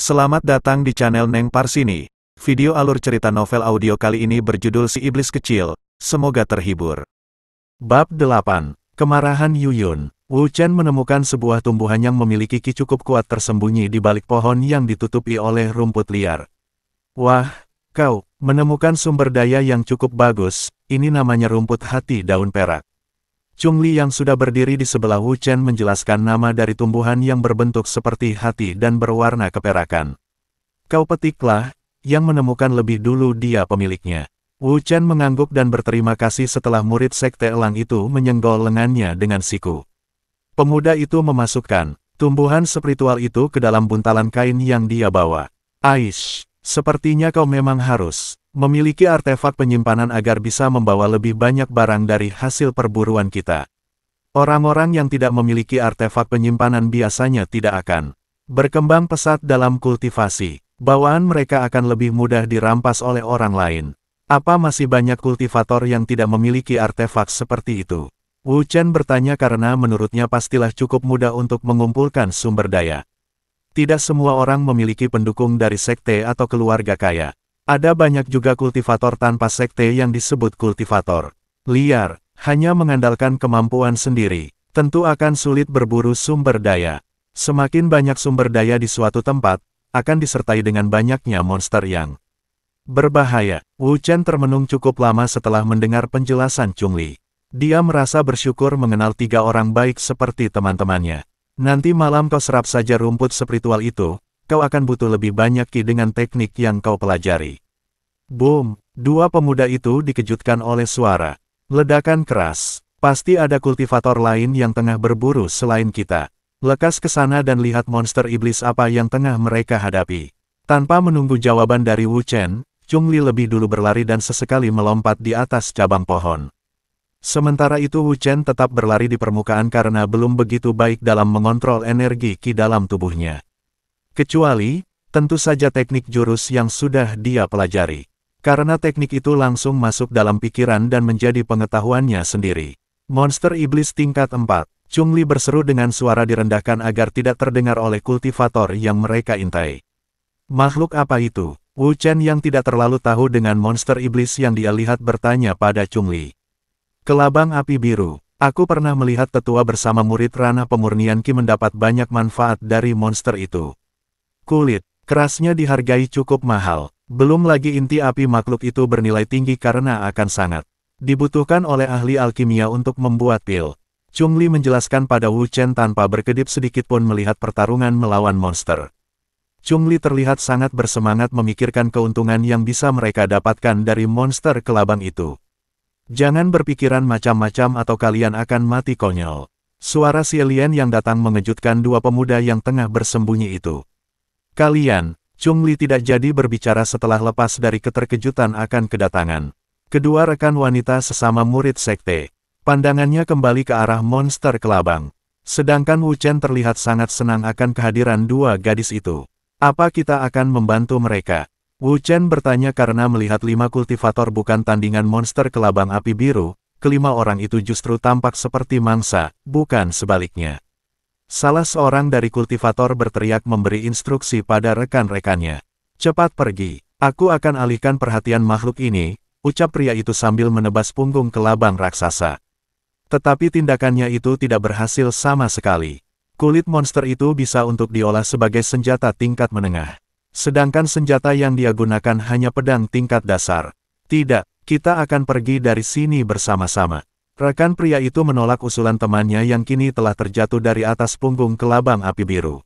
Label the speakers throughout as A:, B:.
A: Selamat datang di channel Neng Parsini. Video alur cerita novel audio kali ini berjudul Si Iblis Kecil. Semoga terhibur. Bab 8. Kemarahan Yuyun. Wu Chen menemukan sebuah tumbuhan yang memiliki ki cukup kuat tersembunyi di balik pohon yang ditutupi oleh rumput liar. Wah, kau menemukan sumber daya yang cukup bagus, ini namanya rumput hati daun perak. Chungli yang sudah berdiri di sebelah Wu Chen menjelaskan nama dari tumbuhan yang berbentuk seperti hati dan berwarna keperakan. Kau petiklah, yang menemukan lebih dulu dia pemiliknya. Wu Chen mengangguk dan berterima kasih setelah murid sekte elang itu menyenggol lengannya dengan siku. Pemuda itu memasukkan tumbuhan spiritual itu ke dalam buntalan kain yang dia bawa. Aish, sepertinya kau memang harus memiliki artefak penyimpanan agar bisa membawa lebih banyak barang dari hasil perburuan kita. Orang-orang yang tidak memiliki artefak penyimpanan biasanya tidak akan berkembang pesat dalam kultivasi. Bawaan mereka akan lebih mudah dirampas oleh orang lain. Apa masih banyak kultivator yang tidak memiliki artefak seperti itu? Wu Chen bertanya karena menurutnya pastilah cukup mudah untuk mengumpulkan sumber daya. Tidak semua orang memiliki pendukung dari sekte atau keluarga kaya. Ada banyak juga kultivator tanpa sekte yang disebut kultivator liar, hanya mengandalkan kemampuan sendiri. Tentu akan sulit berburu sumber daya. Semakin banyak sumber daya di suatu tempat, akan disertai dengan banyaknya monster yang berbahaya. Wu Chen termenung cukup lama setelah mendengar penjelasan Chungli. Dia merasa bersyukur mengenal 3 orang baik seperti teman-temannya. Nanti malam kau serap saja rumput spiritual itu, kau akan butuh lebih banyak ki dengan teknik yang kau pelajari. Boom! Dua pemuda itu dikejutkan oleh suara ledakan keras. Pasti ada kultivator lain yang tengah berburu selain kita. Lekas ke sana dan lihat monster iblis apa yang tengah mereka hadapi. Tanpa menunggu jawaban dari Wu Chen, Chungli lebih dulu berlari dan sesekali melompat di atas cabang pohon. Sementara itu Wu Chen tetap berlari di permukaan karena belum begitu baik dalam mengontrol energi ki dalam tubuhnya. Kecuali, tentu saja teknik jurus yang sudah dia pelajari. Karena teknik itu langsung masuk dalam pikiran dan menjadi pengetahuannya sendiri. Monster iblis tingkat 4. Chungli berseru dengan suara direndahkan agar tidak terdengar oleh kultivator yang mereka intai. Makhluk apa itu? Wu Chen yang tidak terlalu tahu dengan monster iblis yang dia lihat bertanya pada Chungli. Kelabang api biru. Aku pernah melihat tetua bersama murid ranah pemurnian ki mendapat banyak manfaat dari monster itu. Kulit kerasnya dihargai cukup mahal. Belum lagi inti api makhluk itu bernilai tinggi karena akan sangat dibutuhkan oleh ahli alkimia untuk membuat pil. Chungli menjelaskan pada Wu Chen tanpa berkedip sedikitpun melihat pertarungan melawan monster. Chungli terlihat sangat bersemangat memikirkan keuntungan yang bisa mereka dapatkan dari monster kelabang itu. Jangan berpikiran macam-macam atau kalian akan mati konyol. Suara si alien yang datang mengejutkan dua pemuda yang tengah bersembunyi itu. Kalian, Chungli tidak jadi berbicara setelah lepas dari keterkejutan akan kedatangan kedua rekan wanita sesama murid sekte. Pandangannya kembali ke arah monster kelabang. Sedangkan Wu Chen terlihat sangat senang akan kehadiran dua gadis itu. Apa kita akan membantu mereka? Wu Chen bertanya karena melihat 5 kultivator bukan tandingan monster kelabang api biru, kelima orang itu justru tampak seperti mangsa, bukan sebaliknya. Salah seorang dari kultivator berteriak memberi instruksi pada rekan-rekannya. Cepat pergi, aku akan alihkan perhatian makhluk ini, ucap pria itu sambil menebas punggung kelabang raksasa. Tetapi tindakannya itu tidak berhasil sama sekali. Kulit monster itu bisa untuk diolah sebagai senjata tingkat menengah. Sedangkan senjata yang dia gunakan hanya pedang tingkat dasar. Tidak, kita akan pergi dari sini bersama-sama. Rekan pria itu menolak usulan temannya yang kini telah terjatuh dari atas punggung kelabang api biru.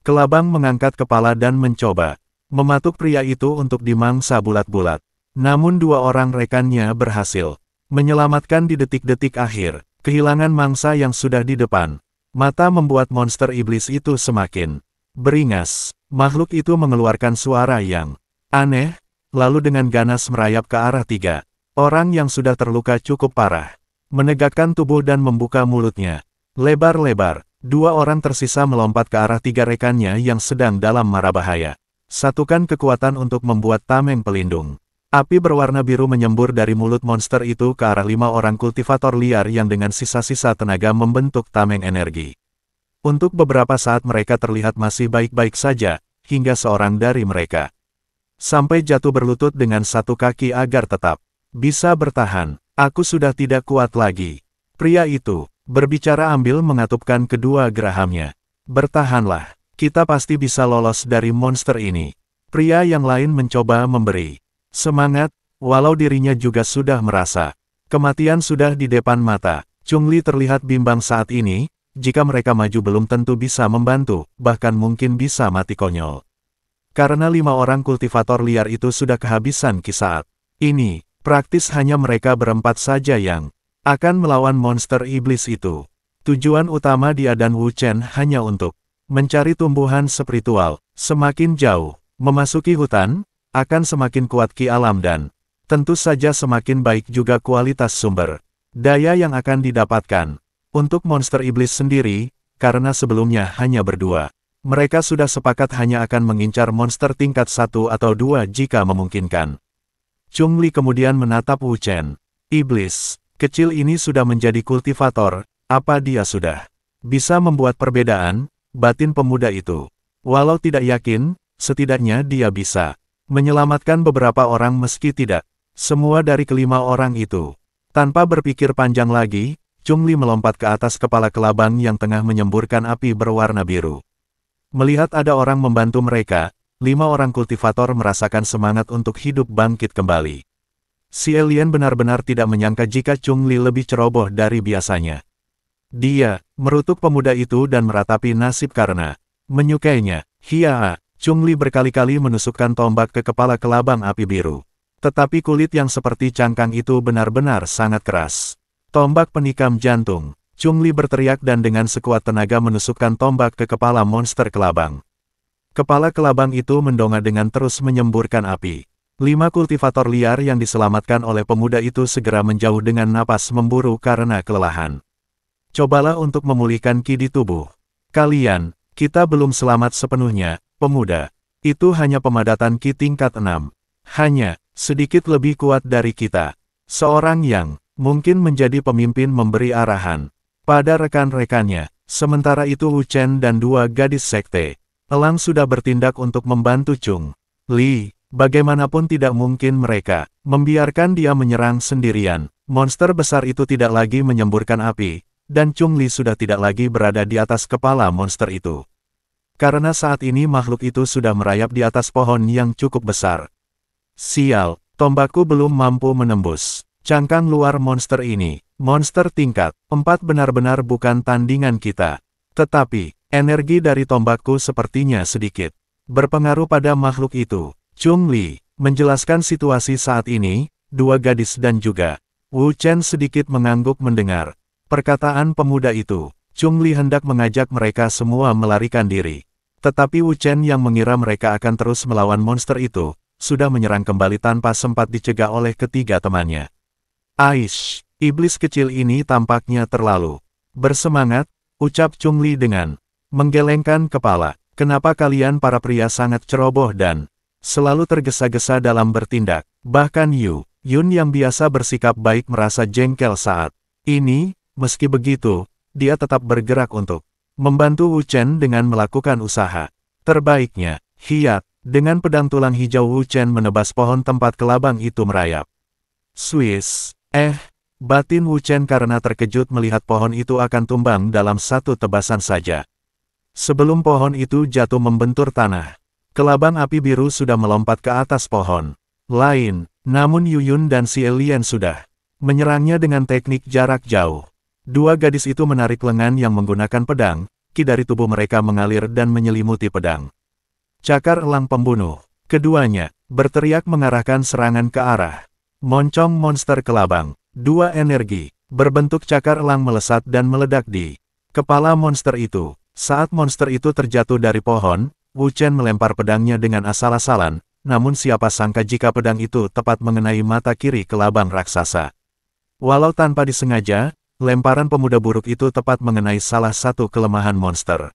A: Kelabang mengangkat kepala dan mencoba mematuk pria itu untuk dimangsa bulat-bulat. Namun dua orang rekannya berhasil menyelamatkan di detik-detik akhir. Kehilangan mangsa yang sudah di depan mata membuat monster iblis itu semakin beringas. Makhluk itu mengeluarkan suara yang aneh, lalu dengan ganas merayap ke arah 3 orang yang sudah terluka cukup parah. Menegakkan tubuh dan membuka mulutnya lebar-lebar. 2 orang tersisa melompat ke arah 3 rekannya yang sedang dalam mara bahaya. Satukan kekuatan untuk membuat tameng pelindung. Api berwarna biru menyembur dari mulut monster itu ke arah 5 orang kultivator liar yang dengan sisa-sisa tenaga membentuk tameng energi. Untuk beberapa saat mereka terlihat masih baik-baik saja, hingga seorang dari mereka sampai jatuh berlutut dengan satu kaki agar tetap bisa bertahan. Aku sudah tidak kuat lagi. Pria itu berbicara ambil mengatupkan kedua gerahamnya. Bertahanlah, kita pasti bisa lolos dari monster ini. Pria yang lain mencoba memberi semangat, walau dirinya juga sudah merasa kematian sudah di depan mata. Chungli terlihat bimbang saat ini, jika mereka maju belum tentu bisa membantu, bahkan mungkin bisa mati konyol. Karena 5 orang kultivator liar itu sudah kehabisan ki saat ini, praktis hanya mereka berempat saja yang akan melawan monster iblis itu. Tujuan utama dia dan Wu Chen hanya untuk mencari tumbuhan spiritual. Semakin jauh memasuki hutan, akan semakin kuat ki alam dan tentu saja semakin baik juga kualitas sumber daya yang akan didapatkan. Untuk monster iblis sendiri, karena sebelumnya hanya berdua, mereka sudah sepakat hanya akan mengincar monster tingkat 1 atau 2 jika memungkinkan. Chungli kemudian menatap Wu Chen. Iblis kecil ini sudah menjadi kultivator, apa dia sudah bisa membuat perbedaan? Batin pemuda itu, walau tidak yakin, setidaknya dia bisa menyelamatkan beberapa orang meski tidak semua dari kelima orang itu. Tanpa berpikir panjang lagi, Chungli melompat ke atas kepala kelabang yang tengah menyemburkan api berwarna biru. Melihat ada orang membantu mereka, 5 orang kultivator merasakan semangat untuk hidup bangkit kembali. Si alien benar-benar tidak menyangka jika Chungli lebih ceroboh dari biasanya. Dia merutuk pemuda itu dan meratapi nasib karena menyukainya. Hiaa, Chungli berkali-kali menusukkan tombak ke kepala kelabang api biru. Tetapi kulit yang seperti cangkang itu benar-benar sangat keras. Tombak penikam jantung. Chungli berteriak dan dengan sekuat tenaga menusukkan tombak ke kepala monster kelabang. Kepala kelabang itu mendongak dengan terus menyemburkan api. 5 kultivator liar yang diselamatkan oleh pemuda itu segera menjauh dengan napas memburu karena kelelahan. Cobalah untuk memulihkan ki di tubuh kalian. Kita belum selamat sepenuhnya, pemuda. Itu hanya pemadatan ki tingkat 6. Hanya sedikit lebih kuat dari kita. Seorang yang mungkin menjadi pemimpin memberi arahan pada rekan-rekannya. Sementara itu Wu Chen dan 2 gadis sekte elang sudah bertindak untuk membantu Chung Li. Bagaimanapun tidak mungkin mereka membiarkan dia menyerang sendirian. Monster besar itu tidak lagi menyemburkan api, dan Chung Li sudah tidak lagi berada di atas kepala monster itu. Karena saat ini makhluk itu sudah merayap di atas pohon yang cukup besar. Sial, tombakku belum mampu menembus cangkang luar monster ini. Monster tingkat 4 benar-benar bukan tandingan kita. Tetapi, energi dari tombakku sepertinya sedikit berpengaruh pada makhluk itu. Chung Li menjelaskan situasi saat ini. 2 gadis dan juga Wu Chen sedikit mengangguk mendengar perkataan pemuda itu. Chung Li hendak mengajak mereka semua melarikan diri. Tetapi Wu Chen yang mengira mereka akan terus melawan monster itu, sudah menyerang kembali tanpa sempat dicegah oleh ketiga temannya. Aish, iblis kecil ini tampaknya terlalu bersemangat, ucap Chung Li dengan menggelengkan kepala. Kenapa kalian para pria sangat ceroboh dan selalu tergesa-gesa dalam bertindak? Bahkan Yun yang biasa bersikap baik merasa jengkel saat ini. Meski begitu, dia tetap bergerak untuk membantu Wu Chen dengan melakukan usaha terbaiknya. Hiat, dengan pedang tulang hijau Wu Chen menebas pohon tempat kelabang itu merayap. Swiss, batin Wu Chen karena terkejut melihat pohon itu akan tumbang dalam satu tebasan saja. Sebelum pohon itu jatuh membentur tanah, kelabang api biru sudah melompat ke atas pohon lain, namun Yun dan si alien sudah menyerangnya dengan teknik jarak jauh. 2 gadis itu menarik lengan yang menggunakan pedang, ki dari tubuh mereka mengalir dan menyelimuti pedang. Cakar elang pembunuh. Keduanya berteriak mengarahkan serangan ke arah moncong monster kelabang. 2 energi berbentuk cakar elang melesat dan meledak di kepala monster itu. Saat monster itu terjatuh dari pohon, Wu Chen melempar pedangnya dengan asal-asalan, namun siapa sangka jika pedang itu tepat mengenai mata kiri kelabang raksasa. Walau tanpa disengaja, lemparan pemuda buruk itu tepat mengenai salah satu kelemahan monster.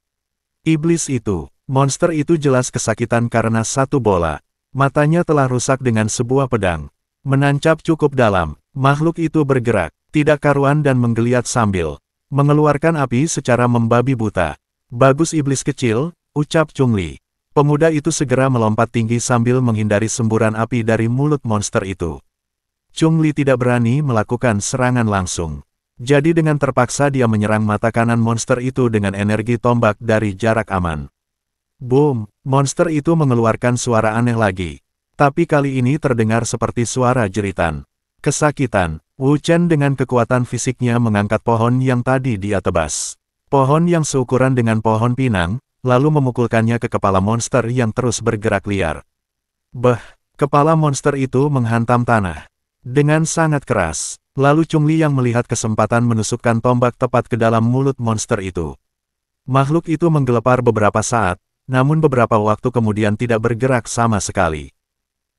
A: Iblis itu. Monster itu jelas kesakitan karena satu bola matanya telah rusak dengan sebuah pedang menancap cukup dalam. Makhluk itu bergerak, tidak karuan dan menggeliat sambil mengeluarkan api secara membabi buta. Bagus iblis kecil, ucap Chung Li. Pemuda itu segera melompat tinggi sambil menghindari semburan api dari mulut monster itu. Chungli tidak berani melakukan serangan langsung. Jadi dengan terpaksa dia menyerang mata kanan monster itu dengan energi tombak dari jarak aman. Boom! Monster itu mengeluarkan suara aneh lagi. Tapi kali ini terdengar seperti suara jeritan. Kesakitan, Wu Chen dengan kekuatan fisiknya mengangkat pohon yang tadi dia tebas. Pohon yang seukuran dengan pohon pinang, lalu memukulkannya ke kepala monster yang terus bergerak liar. Beh! Kepala monster itu menghantam tanah dengan sangat keras. Lalu Chungli yang melihat kesempatan menusukkan tombak tepat ke dalam mulut monster itu. Makhluk itu menggelepar beberapa saat, namun beberapa waktu kemudian tidak bergerak sama sekali.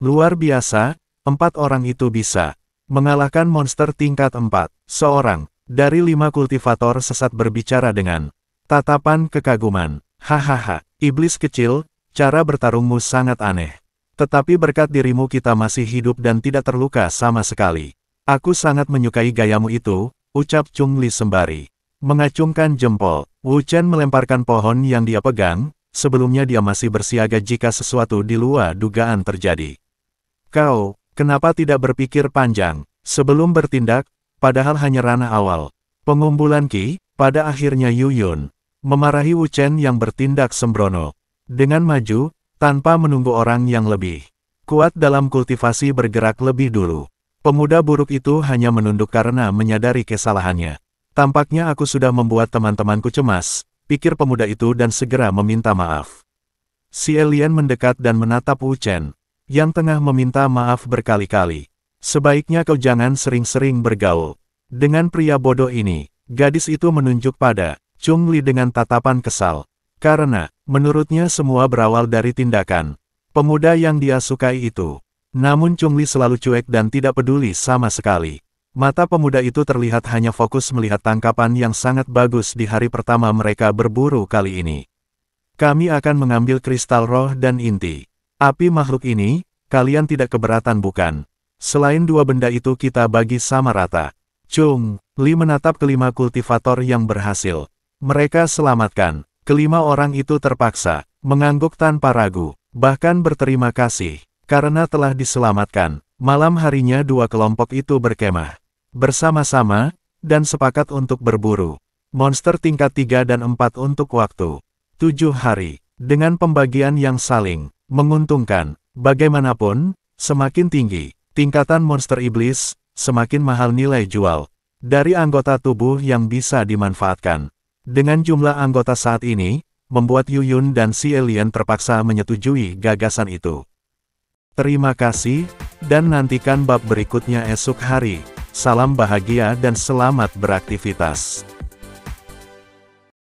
A: Luar biasa, 4 orang itu bisa mengalahkan monster tingkat 4. Seorang dari 5 kultivator sesat berbicara dengan tatapan kekaguman. Hahaha, iblis kecil, cara bertarungmu sangat aneh. Tetapi berkat dirimu kita masih hidup dan tidak terluka sama sekali. Aku sangat menyukai gayamu itu, ucap Chungli sembari mengacungkan jempol. Wu Chen melemparkan pohon yang dia pegang, sebelumnya dia masih bersiaga jika sesuatu di luar dugaan terjadi. Kau, kenapa tidak berpikir panjang sebelum bertindak, padahal hanya ranah awal. Pengumpulan Qi, pada akhirnya Yu Yun memarahi Wu Chen yang bertindak sembrono. Dengan maju, tanpa menunggu orang yang lebih kuat dalam kultivasi bergerak lebih dulu. Pemuda buruk itu hanya menunduk karena menyadari kesalahannya. Tampaknya aku sudah membuat teman-temanku cemas, pikir pemuda itu dan segera meminta maaf. Si alien mendekat dan menatap Wu Chen, yang tengah meminta maaf berkali-kali. Sebaiknya kau jangan sering-sering bergaul dengan pria bodoh ini. Gadis itu menunjuk pada Chungli dengan tatapan kesal. Karena, menurutnya semua berawal dari tindakan pemuda yang dia sukai itu. Namun Chungli selalu cuek dan tidak peduli sama sekali. Mata pemuda itu terlihat hanya fokus melihat tangkapan yang sangat bagus di hari pertama mereka berburu kali ini. Kami akan mengambil kristal roh dan inti api makhluk ini, kalian tidak keberatan bukan? Selain 2 benda itu kita bagi sama rata. Chung Li menatap kelima kultivator yang berhasil mereka selamatkan. Kelima orang itu terpaksa mengangguk tanpa ragu, bahkan berterima kasih karena telah diselamatkan. Malam harinya 2 kelompok itu berkemah bersama-sama dan sepakat untuk berburu monster tingkat 3 dan 4 untuk waktu 7 hari, dengan pembagian yang saling menguntungkan. Bagaimanapun, semakin tinggi tingkatan monster iblis, semakin mahal nilai jual dari anggota tubuh yang bisa dimanfaatkan. Dengan jumlah anggota saat ini, membuat Yu Yun dan si alien terpaksa menyetujui gagasan itu. Terima kasih, dan nantikan bab berikutnya esok hari. Salam bahagia dan selamat beraktivitas.